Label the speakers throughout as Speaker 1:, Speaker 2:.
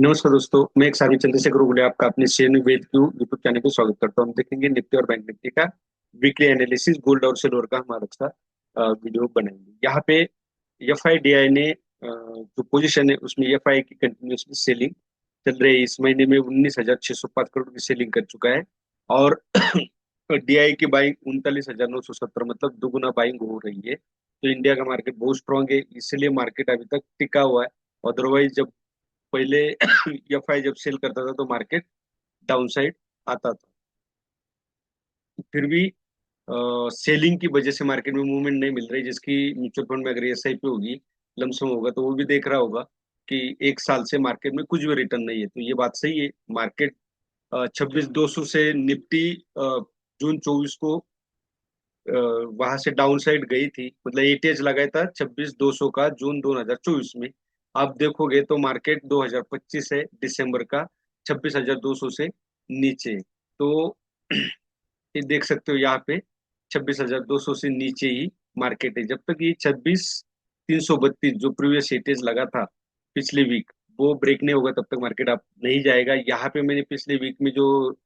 Speaker 1: नमस्कार दोस्तों, मैं एक साथी चंद्रशेखर उगले आपका अपने शेयर वेद क्यू यूट्यूब चैनल पे स्वागत करता हूँ। हम देखेंगे निफ्टी और बैंक निफ्टी का वीकली एनालिसिस, गोल्ड और सिल्वर का हमारा अच्छा वीडियो बनाएंगे। यहाँ पे एफ आई डी आई ने जो पोजीशन है उसमें एफ आई की कंटिन्यूसली सेलिंग चल रही है। इस महीने में 19,605 करोड़ की सेलिंग कर चुका है और डी आई की बाइंग 39,970, मतलब दुगुना बाइंग हो रही है। तो इंडिया का मार्केट बहुत स्ट्रांग है, इसलिए मार्केट अभी तक टिका हुआ है। अदरवाइज जब पहले एफ आई जब सेल करता था तो मार्केट डाउन साइड आता था। फिर भी सेलिंग की वजह से मार्केट में मूवमेंट नहीं मिल रही, जिसकी म्यूचुअल फंड में अगर एस आई पी होगी, लमसम होगा, तो वो भी देख रहा होगा कि एक साल से मार्केट में कुछ भी रिटर्न नहीं है। तो ये बात सही है। मार्केट 26,200 से निफ्टी जून 24 को वहां से डाउन साइड गई थी, मतलब एटीएच लगाया था 26,200 का जून 2024 में। आप देखोगे तो मार्केट 2025 है दिसंबर का 26,200 से नीचे। तो ये देख सकते हो यहाँ पे 26,200 से नीचे ही मार्केट है। जब तक ये 26,332 जो प्रीवियस एटीएच लगा था पिछले वीक, वो ब्रेक नहीं होगा तब तक मार्केट आप नहीं जाएगा। यहाँ पे मैंने पिछले वीक में जो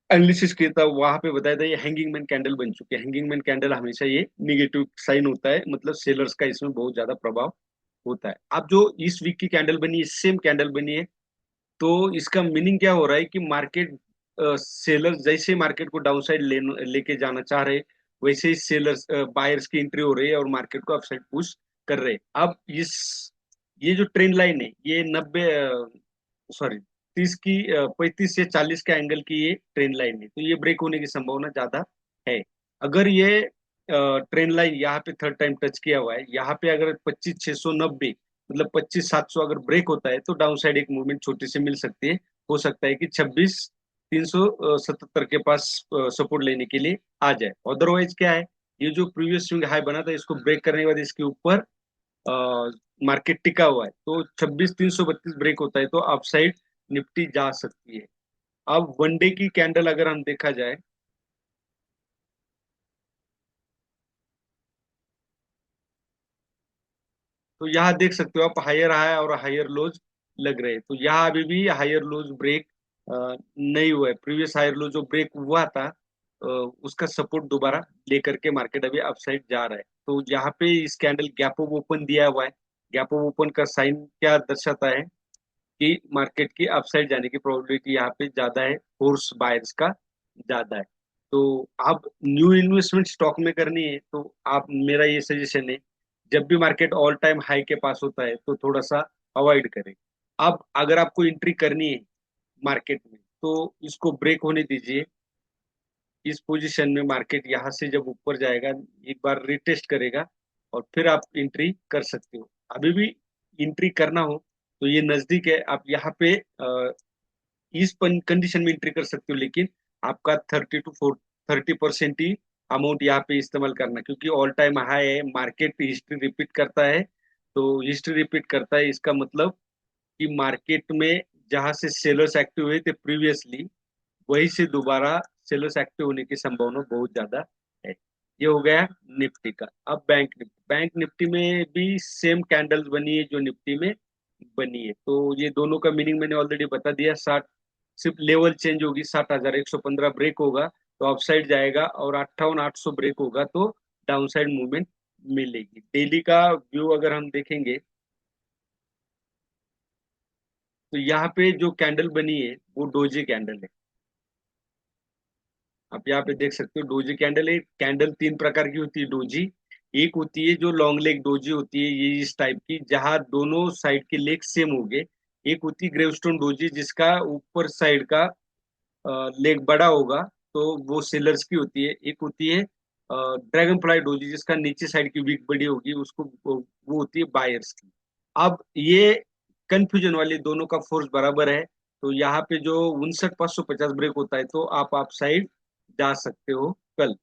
Speaker 1: एनालिसिस किया था वहां पे बताया था ये हैंगिंग मैन कैंडल बन चुके हैं। हैंगिंग मैन कैंडल हमेशा ये निगेटिव साइन होता है, मतलब सेलर्स का इसमें बहुत ज्यादा प्रभाव होता है। अब जो इस वीक की कैंडल बनी है, सेम कैंडल बनी है, तो इसका मीनिंग क्या हो रहा है कि मार्केट सेलर्स जैसे मार्केट को डाउन साइड लेके जाना चाह रहे, वैसे ही सेलर्स बायर्स की एंट्री हो रही है और मार्केट को अपसाइड पुश कर रहे हैं। अब इस ये जो ट्रेंड लाइन है ये 90, सॉरी, 30 की 35 से 40 के एंगल की ये ट्रेंड लाइन है, तो ये ब्रेक होने की संभावना ज्यादा है। अगर ये ट्रेंड लाइन यहाँ पे थर्ड टाइम टच किया हुआ है, यहाँ पे अगर 25,690, मतलब 25,700 अगर ब्रेक होता है तो डाउन साइड एक मूवमेंट छोटी सी मिल सकती है। हो सकता है कि 26,377 के पास सपोर्ट लेने के लिए आ जाए। अदरवाइज क्या है, ये जो प्रीवियस स्विंग हाई बना था इसको ब्रेक करने के बाद इसके ऊपर मार्केट टिका हुआ है, तो 26,332 ब्रेक होता है तो अपसाइड निफ्टी जा सकती है। अब वनडे की कैंडल अगर हम देखा जाए, तो यहाँ देख सकते हो आप हायर हाई और हायर लोज लग रहे हैं। तो यहाँ अभी भी हायर लोज ब्रेक नहीं हुआ है। प्रीवियस हायर लो जो ब्रेक हुआ था उसका सपोर्ट दोबारा लेकर के मार्केट अभी अपसाइड जा रहा है। तो यहाँ पे इस कैंडल गैप ऑफ ओपन दिया हुआ है। गैप ऑफ ओपन का साइन क्या दर्शाता है कि मार्केट की अपसाइड जाने की प्रोबेबिलिटी यहाँ पे ज्यादा है, फोर्स बायर्स का ज्यादा है। तो आप न्यू इन्वेस्टमेंट स्टॉक में करनी है तो आप, मेरा ये सजेशन है, जब भी मार्केट ऑल टाइम हाई के पास होता है तो थोड़ा सा अवॉइड करें। अब अगर आपको एंट्री करनी है मार्केट में तो इसको ब्रेक होने दीजिए। इस पोजीशन में मार्केट यहाँ से जब ऊपर जाएगा, एक बार रिटेस्ट करेगा और फिर आप एंट्री कर सकते हो। अभी भी एंट्री करना हो तो ये नजदीक है, आप यहाँ पे इस कंडीशन में एंट्री कर सकते हो, लेकिन आपका 30 to 40 30% ही अमाउंट यहाँ पे इस्तेमाल करना, क्योंकि ऑल टाइम हाई है, मार्केट हिस्ट्री रिपीट करता है। तो हिस्ट्री रिपीट करता है इसका मतलब कि मार्केट में जहां से सेलर्स एक्टिव हुए थे प्रीवियसली, वहीं से दोबारा सेलर्स एक्टिव होने की संभावना बहुत ज्यादा है। ये हो गया निफ्टी का। अब बैंक निफ्टी में भी सेम कैंडल्स बनी है जो निफ्टी में बनी है। तो ये दोनों का मीनिंग मैंने ऑलरेडी बता दिया। 60, सिर्फ लेवल चेंज होगी, 60,115 ब्रेक होगा तो अपसाइड जाएगा, और 58,800 ब्रेक होगा तो डाउन साइड मूवमेंट मिलेगी। डेली का व्यू अगर हम देखेंगे तो यहाँ पे जो कैंडल बनी है वो डोजी कैंडल है। आप यहाँ पे देख सकते हो डोजी कैंडल है। कैंडल तीन प्रकार की होती है डोजी। एक होती है जो लॉन्ग लेग डोजी होती है, ये इस टाइप की जहां दोनों साइड के लेग सेम हो गए। एक होती है ग्रेवस्टोन डोजी जिसका ऊपर साइड का लेग बड़ा होगा, तो वो सेलर्स की होती है। एक होती है ड्रैगन फ्लाई डोजी जिसका नीचे साइड की वीक बड़ी होगी, उसको वो होती है बायर्स की। अब ये कंफ्यूजन वाली, दोनों का फोर्स बराबर है। तो यहाँ पे जो 59,550 ब्रेक होता है तो आप साइड जा सकते हो कल।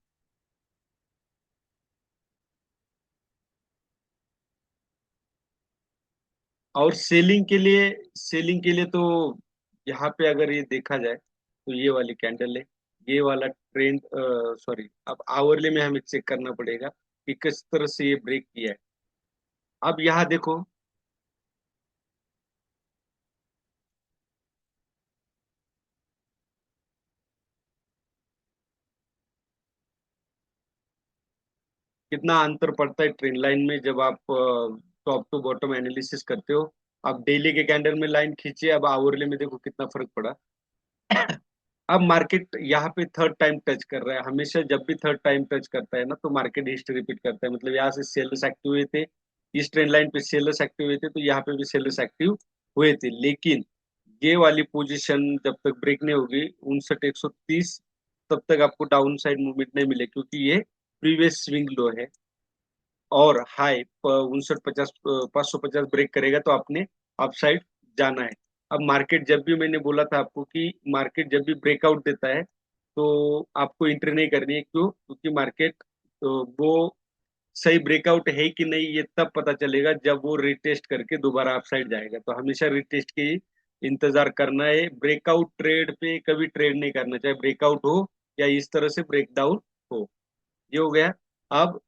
Speaker 1: और सेलिंग के लिए तो यहाँ पे अगर ये देखा जाए तो ये वाली कैंडल है, ये वाला ट्रेंड, सॉरी, अब आवरली में हमें चेक करना पड़ेगा कि किस तरह से ये ब्रेक किया है। अब यहाँ देखो, कितना अंतर पड़ता है ट्रेंड लाइन में जब आप टॉप टू बॉटम एनालिसिस करते हो। आप डेली के कैंडल में लाइन खींचिए, अब आवरले में देखो कितना फर्क पड़ा। अब मार्केट यहाँ पे थर्ड टाइम टच कर रहा है। हमेशा जब भी थर्ड टाइम टच करता है ना तो मार्केट हिस्ट्री रिपीट करता है, मतलब यहाँ से सेलर्स एक्टिव हुए थे, इस ट्रेंड लाइन पे सेलर्स एक्टिव हुए थे, तो यहाँ पे भी सेलर्स एक्टिव हुए थे। लेकिन ये वाली पोजीशन जब तक ब्रेक नहीं होगी 59,130, तब तक आपको डाउन साइड मूवमेंट नहीं मिले, क्योंकि ये प्रीवियस स्विंग लो है। और हाई 59,50 550 ब्रेक करेगा तो आपने अपसाइड जाना है। अब मार्केट जब भी, मैंने बोला था आपको कि मार्केट जब भी ब्रेकआउट देता है तो आपको एंट्री नहीं करनी है। क्यों? क्योंकि मार्केट वो सही ब्रेकआउट है कि नहीं ये तब पता चलेगा जब वो रिटेस्ट करके दोबारा अपसाइड जाएगा। तो हमेशा रिटेस्ट के इंतजार करना है। ब्रेकआउट ट्रेड पे कभी ट्रेड नहीं करना, चाहे ब्रेकआउट हो या इस तरह से ब्रेकडाउन हो। ये हो गया। अब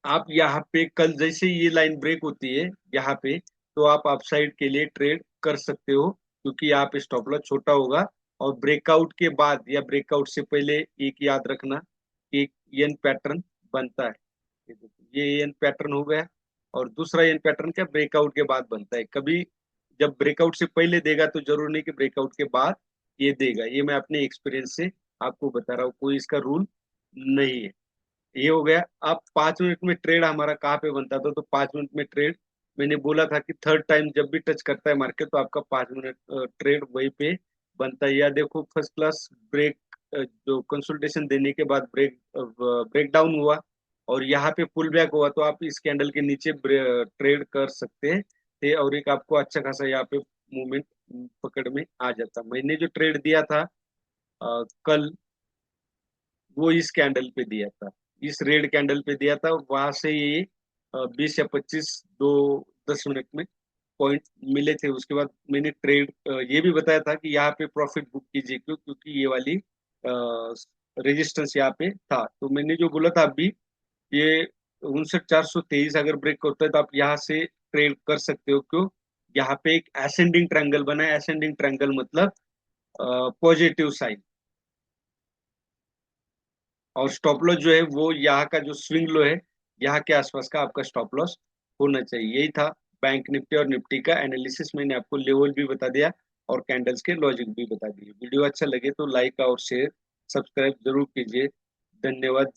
Speaker 1: आप यहाँ पे कल जैसे ये लाइन ब्रेक होती है यहाँ पे, तो आप अपसाइड के लिए ट्रेड कर सकते हो, क्योंकि यहाँ पे स्टॉप लॉस छोटा होगा। और ब्रेकआउट के बाद या ब्रेकआउट से पहले एक याद रखना कि एक एन पैटर्न बनता है। ये एन पैटर्न हो गया। और दूसरा एन पैटर्न क्या, ब्रेकआउट के बाद बनता है। कभी जब ब्रेकआउट से पहले देगा तो जरूर नहीं कि ब्रेकआउट के बाद ये देगा। ये मैं अपने एक्सपीरियंस से आपको बता रहा हूँ, कोई इसका रूल नहीं है। ये हो गया। अब 5 मिनट में ट्रेड हमारा कहाँ पे बनता था, तो 5 मिनट में ट्रेड मैंने बोला था कि थर्ड टाइम जब भी टच करता है मार्केट तो आपका 5 मिनट ट्रेड वहीं पे बनता है। या देखो फर्स्ट क्लास ब्रेक, जो कंसल्टेशन देने के बाद ब्रेक डाउन हुआ और यहाँ पे पुल बैक हुआ, तो आप इस कैंडल के नीचे ट्रेड कर सकते थे और एक आपको अच्छा खासा यहाँ पे मूवमेंट पकड़ में आ जाता। मैंने जो ट्रेड दिया था कल, वो इस कैंडल पे दिया था, इस रेड कैंडल पे दिया था। वहां से ये 20 या 25 दो 10 मिनट में पॉइंट मिले थे। उसके बाद मैंने ट्रेड ये भी बताया था कि यहाँ पे प्रॉफिट बुक कीजिए, क्यों? क्योंकि ये वाली रेजिस्टेंस यहाँ पे था। तो मैंने जो बोला था अभी, ये 59,423 अगर ब्रेक होता है तो आप यहाँ से ट्रेड कर सकते हो। क्यों? यहाँ पे एक असेंडिंग ट्रायंगल बना है। असेंडिंग ट्रायंगल मतलब पॉजिटिव साइन। और स्टॉप लॉस जो है वो यहाँ का जो स्विंग लो है, यहाँ के आसपास का आपका स्टॉप लॉस होना चाहिए। यही था बैंक निफ्टी और निफ्टी का एनालिसिस। मैंने आपको लेवल भी बता दिया और कैंडल्स के लॉजिक भी बता दिए। वीडियो अच्छा लगे तो लाइक और शेयर सब्सक्राइब जरूर कीजिए। धन्यवाद।